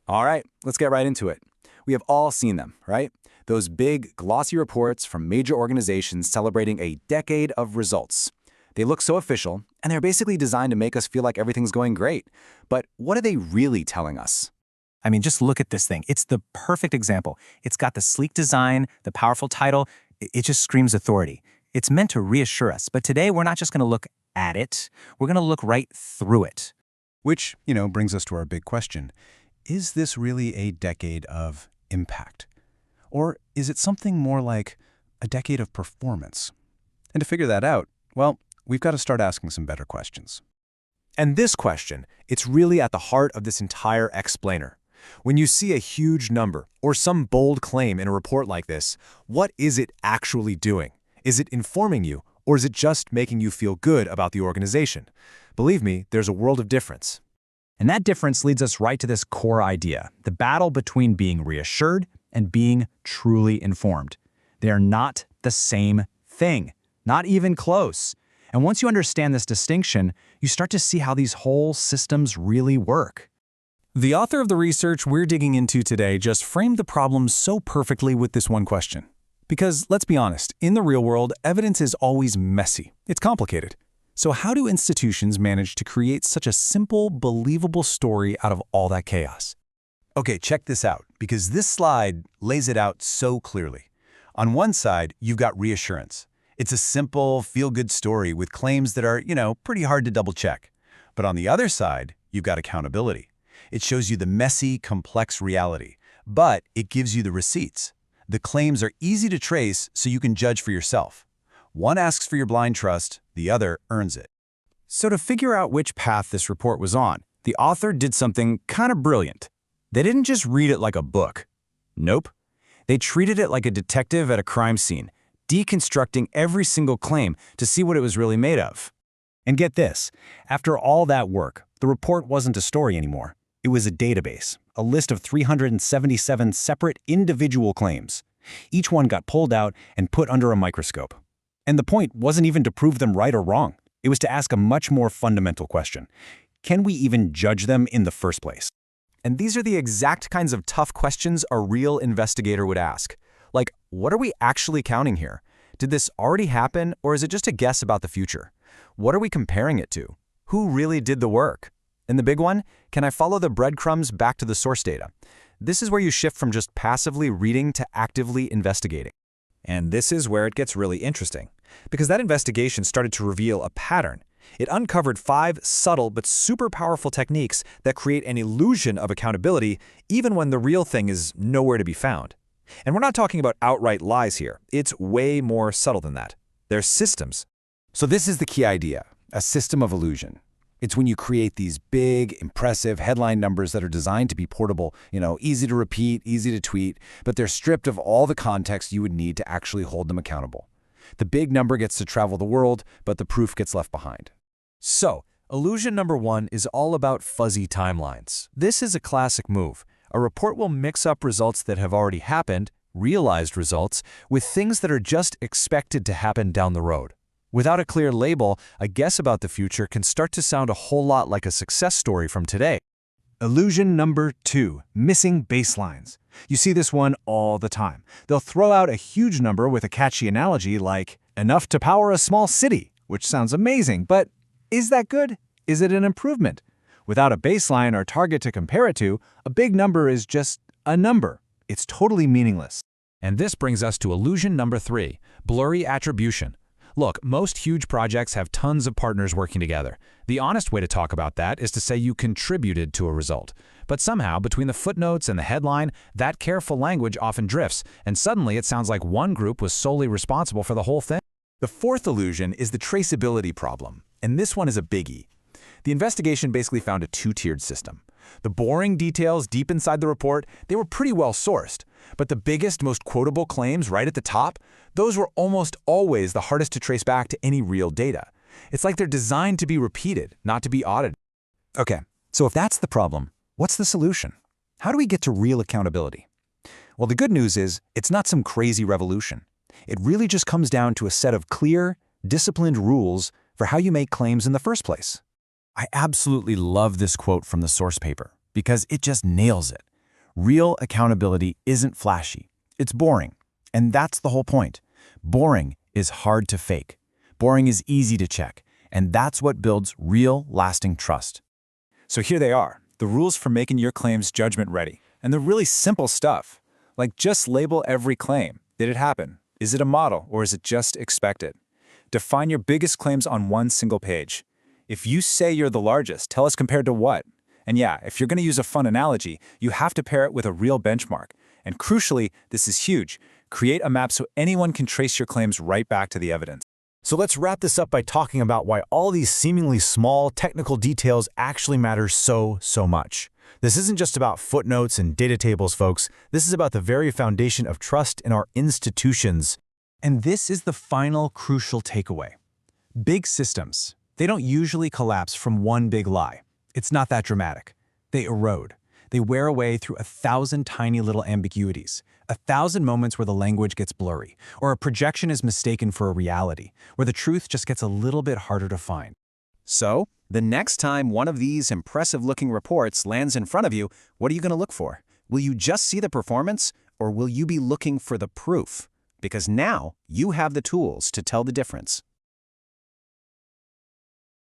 All right, let's get right into it. We have all seen them, right? Those big, glossy reports from major organizations celebrating a decade of results. They look so official, and they're basically designed to make us feel like everything's going great. But what are they really telling us? I mean, just look at this thing. It's the perfect example. It's got the sleek design, the powerful title. It just screams authority. It's meant to reassure us. But today, we're not just going to look at it. We're going to look right through it. Which, brings us to our big question. Is this really a decade of impact? Or is it something more like a decade of performance? And to figure that out, well, we've got to start asking some better questions. And this question, it's really at the heart of this entire explainer. When you see a huge number or some bold claim in a report like this, what is it actually doing? Is it informing you, or is it just making you feel good about the organization? Believe me, there's a world of difference. And that difference leads us right to this core idea, the battle between being reassured and being truly informed. They are not the same thing, not even close. And once you understand this distinction, you start to see how these whole systems really work. The author of the research we're digging into today just framed the problem so perfectly with this one question. Because, let's be honest, in the real world, evidence is always messy. It's complicated. So how do institutions manage to create such a simple, believable story out of all that chaos? Okay, check this out, because this slide lays it out so clearly. On one side, you've got reassurance. It's a simple, feel-good story with claims that are, pretty hard to double-check. But on the other side, you've got accountability. It shows you the messy, complex reality, but it gives you the receipts. The claims are easy to trace so you can judge for yourself. One asks for your blind trust, the other earns it. So to figure out which path this report was on, the author did something kind of brilliant. They didn't just read it like a book. Nope. They treated it like a detective at a crime scene, deconstructing every single claim to see what it was really made of. And get this, after all that work, the report wasn't a story anymore. It was a database, a list of 377 separate individual claims. Each one got pulled out and put under a microscope. And the point wasn't even to prove them right or wrong. It was to ask a much more fundamental question. Can we even judge them in the first place? And these are the exact kinds of tough questions a real investigator would ask. Like, what are we actually counting here? Did this already happen, or is it just a guess about the future? What are we comparing it to? Who really did the work? And the big one, can I follow the breadcrumbs back to the source data? This is where you shift from just passively reading to actively investigating. And this is where it gets really interesting, because that investigation started to reveal a pattern. It uncovered 5 subtle but super powerful techniques that create an illusion of accountability even when the real thing is nowhere to be found. And we're not talking about outright lies here. It's way more subtle than that. They're systems. So this is the key idea, a system of illusion. It's when you create these big, impressive headline numbers that are designed to be portable, easy to repeat, easy to tweet, but they're stripped of all the context you would need to actually hold them accountable. The big number gets to travel the world, but the proof gets left behind. So, illusion number 1 is all about fuzzy timelines. This is a classic move. A report will mix up results that have already happened, realized results, with things that are just expected to happen down the road. Without a clear label, a guess about the future can start to sound a whole lot like a success story from today. Illusion number 2, missing baselines. You see this one all the time. They'll throw out a huge number with a catchy analogy like, enough to power a small city, which sounds amazing, but is that good? Is it an improvement? Without a baseline or target to compare it to, a big number is just a number. It's totally meaningless. And this brings us to illusion number 3, blurry attribution. Look, most huge projects have tons of partners working together. The honest way to talk about that is to say you contributed to a result. But somehow, between the footnotes and the headline, that careful language often drifts, and suddenly it sounds like one group was solely responsible for the whole thing. The fourth illusion is the traceability problem, and this one is a biggie. The investigation basically found a 2-tiered system. The boring details deep inside the report, they were pretty well sourced. But the biggest, most quotable claims right at the top, those were almost always the hardest to trace back to any real data. It's like they're designed to be repeated, not to be audited. Okay, so if that's the problem, what's the solution? How do we get to real accountability? Well, the good news is it's not some crazy revolution. It really just comes down to a set of clear, disciplined rules for how you make claims in the first place. I absolutely love this quote from the source paper because it just nails it. Real accountability isn't flashy. It's boring. And that's the whole point. Boring is hard to fake. Boring is easy to check. And that's what builds real, lasting trust. So here they are, the rules for making your claims judgment-ready. And the really simple stuff, like just label every claim. Did it happen? Is it a model, or is it just expected? Define your biggest claims on one single page. If you say you're the largest, tell us compared to what? And yeah, if you're going to use a fun analogy, you have to pair it with a real benchmark. And crucially, this is huge, create a map so anyone can trace your claims right back to the evidence. So let's wrap this up by talking about why all these seemingly small technical details actually matter so much. This isn't just about footnotes and data tables, folks. This is about the very foundation of trust in our institutions. And this is the final crucial takeaway. Big systems, they don't usually collapse from one big lie. It's not that dramatic. They erode. They wear away through 1,000 tiny little ambiguities, 1,000 moments where the language gets blurry, or a projection is mistaken for a reality, where the truth just gets a little bit harder to find. So, the next time one of these impressive-looking reports lands in front of you, what are you going to look for? Will you just see the performance, or will you be looking for the proof? Because now you have the tools to tell the difference.